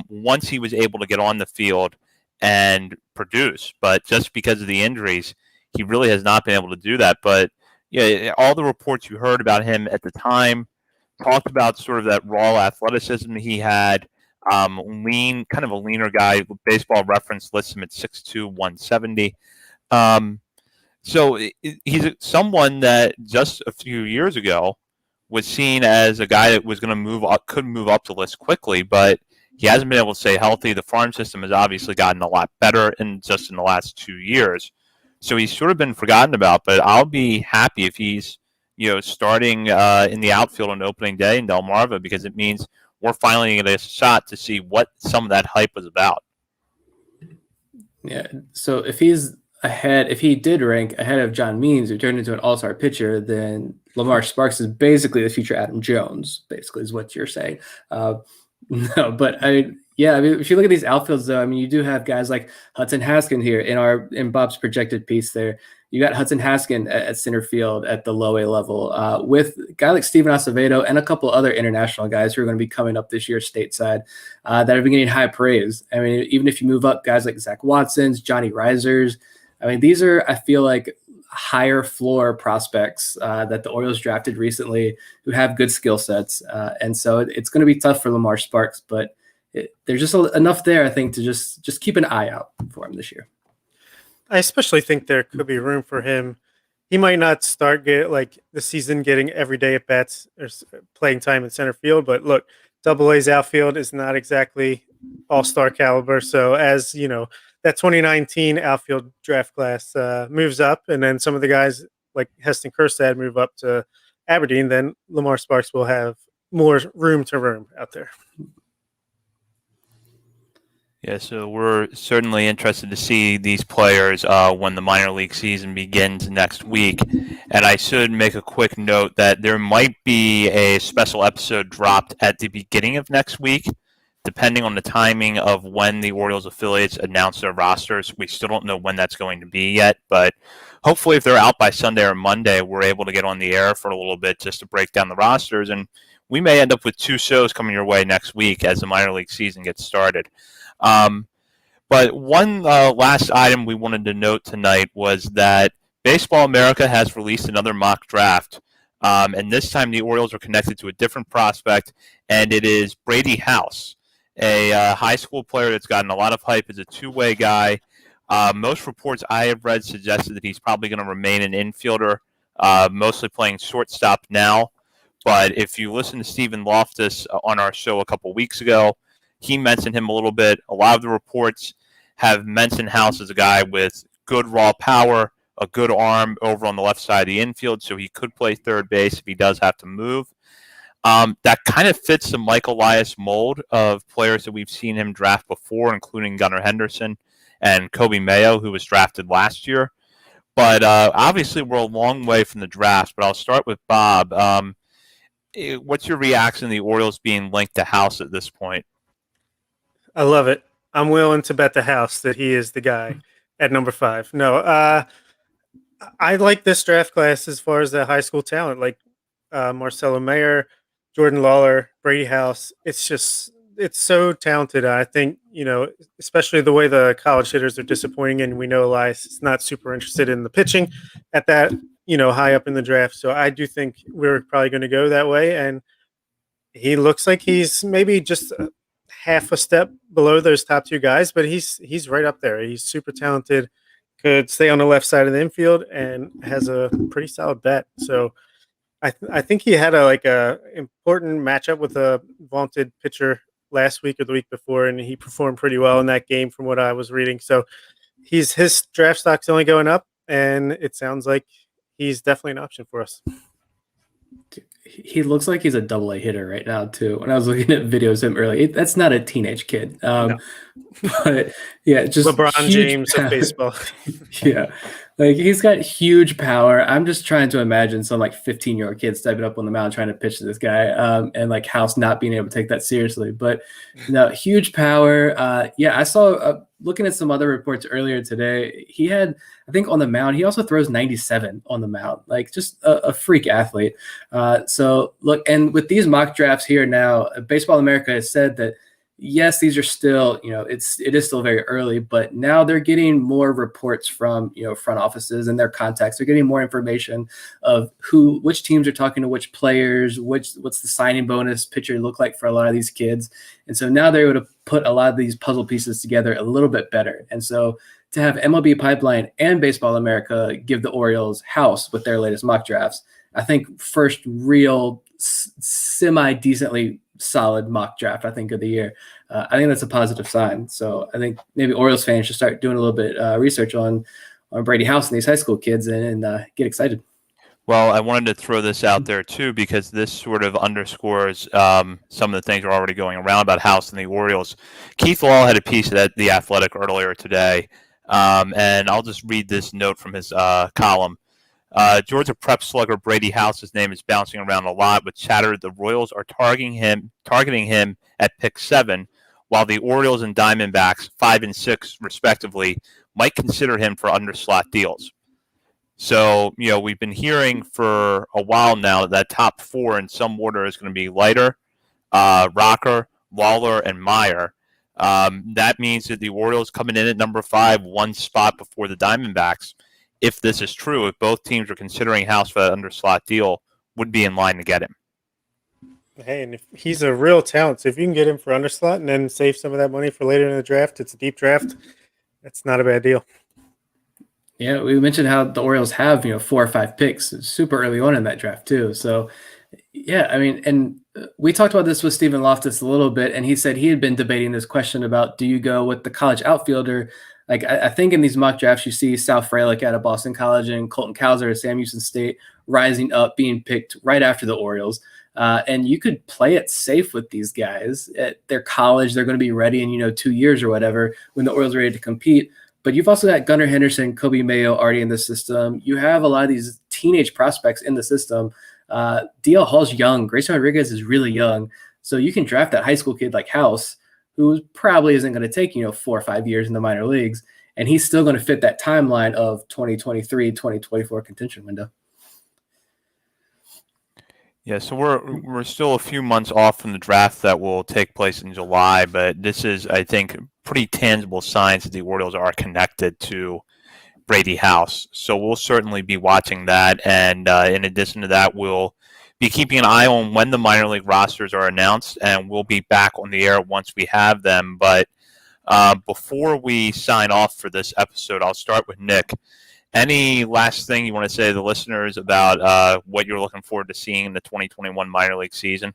once he was able to get on the field and produce. But just because of the injuries, he really has not been able to do that. But yeah, all the reports you heard about him at the time talked about sort of that raw athleticism he had, lean, kind of a leaner guy. Baseball Reference lists him at 6'2", 170. So he's someone that just a few years ago was seen as a guy that was going to could move up the list quickly, but he hasn't been able to stay healthy. The farm system has obviously gotten a lot better in the last 2 years. So he's sort of been forgotten about, but I'll be happy if he's, starting in the outfield on opening day in Delmarva, because it means we're finally getting a shot to see what some of that hype was about. Yeah. So if he did rank ahead of John Means, who turned into an all-star pitcher, then Lamar Sparks is basically the future Adam Jones, basically, is what you're saying. No, but if you look at these outfields, though, you do have guys like Hudson Haskin here in Bob's projected piece there. You got Hudson Haskin at center field at the low A level with a guy like Steven Acevedo and a couple other international guys who are going to be coming up this year stateside that have been getting high praise. Even if you move up, guys like Zach Watson's, Johnny Risers, these are, I feel like, higher floor prospects that the Orioles drafted recently who have good skill sets. And so it's going to be tough for Lamar Sparks, but there's just enough there, I think, to just keep an eye out for him this year. I especially think there could be room for him. He might not start the season getting every day at bats or playing time in center field, but look, Double-A's outfield is not exactly all-star caliber. So as you know, that 2019 outfield draft class moves up, and then some of the guys like Heston Kjerstad move up to Aberdeen, then Lamar Sparks will have more room to roam out there. Yeah, so we're certainly interested to see these players when the minor league season begins next week. And I should make a quick note that there might be a special episode dropped at the beginning of next week, depending on the timing of when the Orioles affiliates announce their rosters. We still don't know when that's going to be yet, but hopefully if they're out by Sunday or Monday, we're able to get on the air for a little bit just to break down the rosters. And we may end up with 2 shows coming your way next week as the minor league season gets started. But one last item we wanted to note tonight was that Baseball America has released another mock draft. And this time the Orioles are connected to a different prospect, and it is Brady House, a high school player that's gotten a lot of hype as a two-way guy. Most reports I have read suggested that he's probably going to remain an infielder, mostly playing shortstop now. But if you listen to Stephen Loftus on our show a couple weeks ago, he mentioned him a little bit. A lot of the reports have mentioned House as a guy with good raw power, a good arm over on the left side of the infield, so he could play third base if he does have to move. That kind of fits the Mike Elias mold of players that we've seen him draft before, including Gunnar Henderson and Kobe Mayo, who was drafted last year. But obviously we're a long way from the draft, but I'll start with Bob. What's your reaction to the Orioles being linked to House at this point? I love it. I'm willing to bet the house that he is the guy at number 5. No, I like this draft class as far as the high school talent, like Marcelo Mayer, Jordan Lawler, Brady House. It's so talented. I think, especially the way the college hitters are disappointing, and we know Elias is not super interested in the pitching at that, high up in the draft. So I do think we're probably going to go that way. And he looks like he's maybe just half a step below those top 2 guys, but he's right up there. He's super talented, could stay on the left side of the infield, and has a pretty solid bat. So I think he had a important matchup with a vaunted pitcher last week or the week before, and he performed pretty well in that game from what I was reading. So his draft stock's only going up, and it sounds like he's definitely an option for us. He looks like he's a double-A hitter right now too. When I was looking at videos of him earlier, that's not a teenage kid. No. But yeah, just LeBron James of baseball. Yeah, like he's got huge power. I'm just trying to imagine some 15-year-old kid stepping up on the mound trying to pitch to this guy, and House not being able to take that seriously. But no, huge power. Yeah, I saw looking at some other reports earlier today. He had, I think, on the mound, he also throws 97 on the mound, just a freak athlete. So look, and with these mock drafts here now, Baseball America has said that yes, these are still, it is still very early, but now they're getting more reports from, front offices and their contacts. They're getting more information of which teams are talking to which players, what's the signing bonus picture look like for a lot of these kids. And so now they're able to put a lot of these puzzle pieces together a little bit better. And so to have MLB Pipeline and Baseball America give the Orioles House with their latest mock drafts, I think first real semi-decently solid mock draft, I think, of the year. I think that's a positive sign. So I think maybe Orioles fans should start doing a little bit research on Brady House and these high school kids and get excited. Well, I wanted to throw this out there too because this sort of underscores some of the things that are already going around about House and the Orioles. Keith Law had a piece at The Athletic earlier today, and I'll just read this note from his column. Georgia prep slugger Brady House's name is bouncing around a lot with chatter the Royals are targeting him at pick 7, while the Orioles and Diamondbacks, 5 and 6 respectively, might consider him for underslot deals. So, we've been hearing for a while now that top 4 in some order is going to be Leiter, Rocker, Lawler, and Meyer. That means that the Orioles coming in at number 5, one spot before the Diamondbacks, if this is true, if both teams are considering House for that underslot deal, would be in line to get him. Hey, and if he's a real talent, so if you can get him for underslot and then save some of that money for later in the draft, it's a deep draft, that's not a bad deal. Yeah, we mentioned how the Orioles have, 4 or 5 picks super early on in that draft too. So, yeah, I mean, and we talked about this with Stephen Loftus a little bit, and he said he had been debating this question about, do you go with the college outfielder? Like, I think in these mock drafts, you see Sal Frelick out of Boston College and Colton Cowser at Sam Houston State rising up, being picked right after the Orioles. And you could play it safe with these guys at their college. They're going to be ready in 2 years or whatever when the Orioles are ready to compete. But you've also got Gunnar Henderson, Kobe Mayo already in the system. You have a lot of these teenage prospects in the system. DL Hall's young. Grayson Rodriguez is really young. So you can draft that high school kid like House, who probably isn't going to take 4 or 5 years in the minor leagues, and he's still going to fit that timeline of 2023, 2024 contention window. Yeah, so we're still a few months off from the draft that will take place in July, but this is, I think, pretty tangible signs that the Orioles are connected to Brady House. So we'll certainly be watching that, and in addition to that, we'll be keeping an eye on when the minor league rosters are announced, and we'll be back on the air once we have them. But before we sign off for this episode, I'll start with Nick. Any last thing you want to say to the listeners about what you're looking forward to seeing in the 2021 minor league season?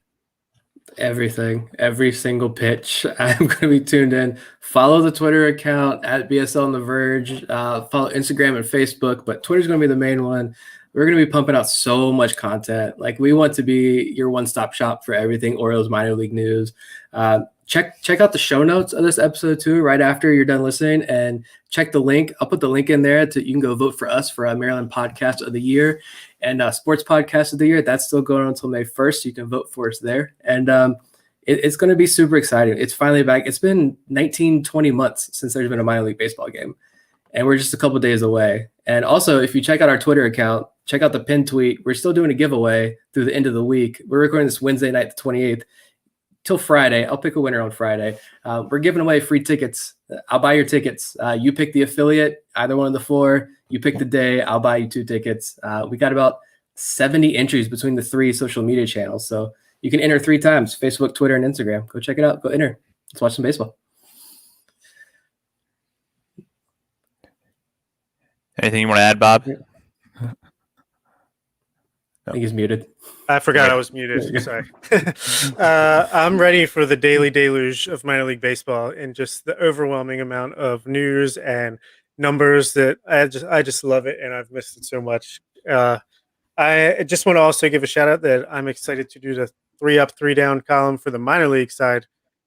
Everything, every single pitch. I'm going to be tuned in. Follow the Twitter account at BSL on the Verge. Follow Instagram and Facebook, but Twitter's going to be the main one. We're going to be pumping out so much content. Like, we want to be your one-stop shop for everything Orioles minor league news. Check out the show notes of this episode too, right after you're done listening, and check the link. I'll put the link in there you can go vote for us for a Maryland Podcast of the Year and Sports Podcast of the Year. That's still going on until May 1st. You can vote for us there. And it's going to be super exciting. It's finally back. It's been 19, 20 months since there's been a minor league baseball game, and we're just a couple days away. And also, if you check out our Twitter account, check out the pinned tweet. We're still doing a giveaway through the end of the week. We're recording this Wednesday night, the 28th. Till Friday. I'll pick a winner on Friday. We're giving away free tickets. I'll buy your tickets. You pick the affiliate, either one of the four. You pick the day. I'll buy you 2 tickets. We got about 70 entries between the 3 social media channels. So you can enter 3 times: Facebook, Twitter, and Instagram. Go check it out. Go enter. Let's watch some baseball. Anything you want to add, Bob? I think he's muted. I forgot I was muted. Sorry. I'm ready for the daily deluge of minor league baseball and just the overwhelming amount of news and numbers that I just love it, and I've missed it so much. I just want to also give a shout out that I'm excited to do the 3 up, 3 down column for the minor league side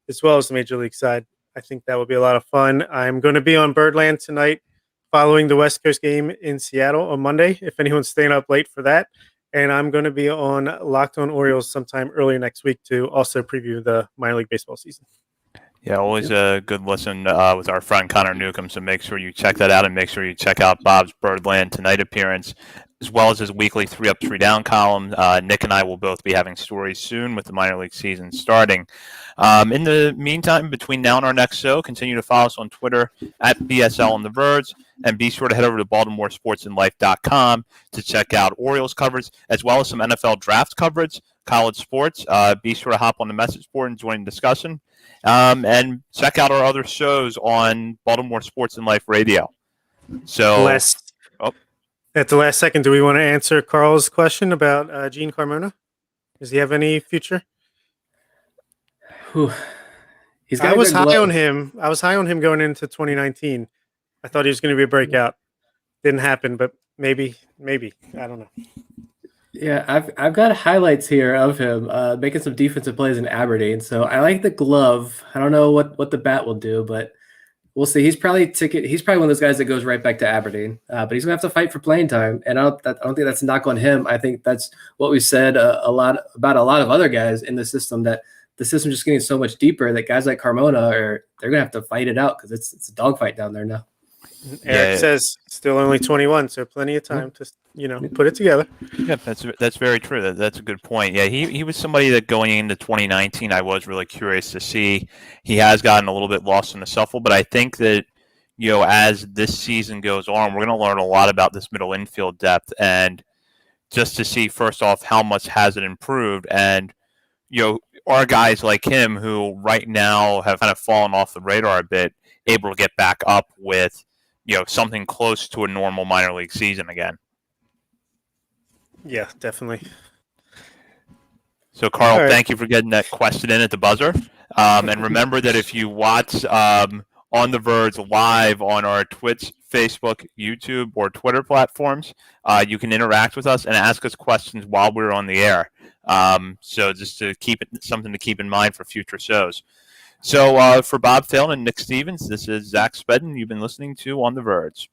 as well as the major league side. I think that will be a lot of fun. I'm going to be on Birdland tonight following the West Coast game in Seattle on Monday, if anyone's staying up late for that. And I'm going to be on Locked On Orioles sometime early next week to also preview the minor league baseball season. Yeah, always a good listen with our friend Connor Newcomb, so make sure you check that out, and make sure you check out Bob's Birdland Tonight appearance, as well as his weekly 3 up, 3 down column. Nick and I will both be having stories soon with the minor league season starting. In the meantime, between now and our next show, continue to follow us on Twitter at BSL on the Verge, and be sure to head over to BaltimoreSportsAndLife.com to check out Orioles coverage, as well as some NFL draft coverage, college sports. Be sure to hop on the message board and join the discussion. And check out our other shows on Baltimore Sports and Life Radio. So, at the last second, do we want to answer Carl's question about Gene Carmona? Does he have any future? I was high on him. I was high on him going into 2019. I thought he was going to be a breakout. Didn't happen, but maybe. I don't know. Yeah, I've got highlights here of him making some defensive plays in Aberdeen. So I like the glove. I don't know what the bat will do, but we'll see. He's probably one of those guys that goes right back to Aberdeen. But he's gonna have to fight for playing time, and I don't think that's a knock on him. I think that's what we said a lot about a lot of other guys in the system, that the system's just getting so much deeper that guys like Carmona they're gonna have to fight it out because it's a dogfight down there now. Eric says still only 21, so plenty of time to put it together. Yeah, that's very true. That's a good point. Yeah, he was somebody that going into 2019, I was really curious to see. He has gotten a little bit lost in the shuffle, but I think that as this season goes on, we're going to learn a lot about this middle infield depth, and just to see first off how much has it improved, and are guys like him who right now have kind of fallen off the radar a bit able to get back up with something close to a normal minor league season again. Yeah, definitely. So, Carl, Thank you for getting that question in at the buzzer. And remember that if you watch On the Verge live on our Twitch, Facebook, YouTube, or Twitter platforms. You can interact with us and ask us questions while we're on the air. So just to keep it something to keep in mind for future shows. So for Bob Phelan and Nick Stevens, this is Zach Spedden. You've been listening to On the Verge.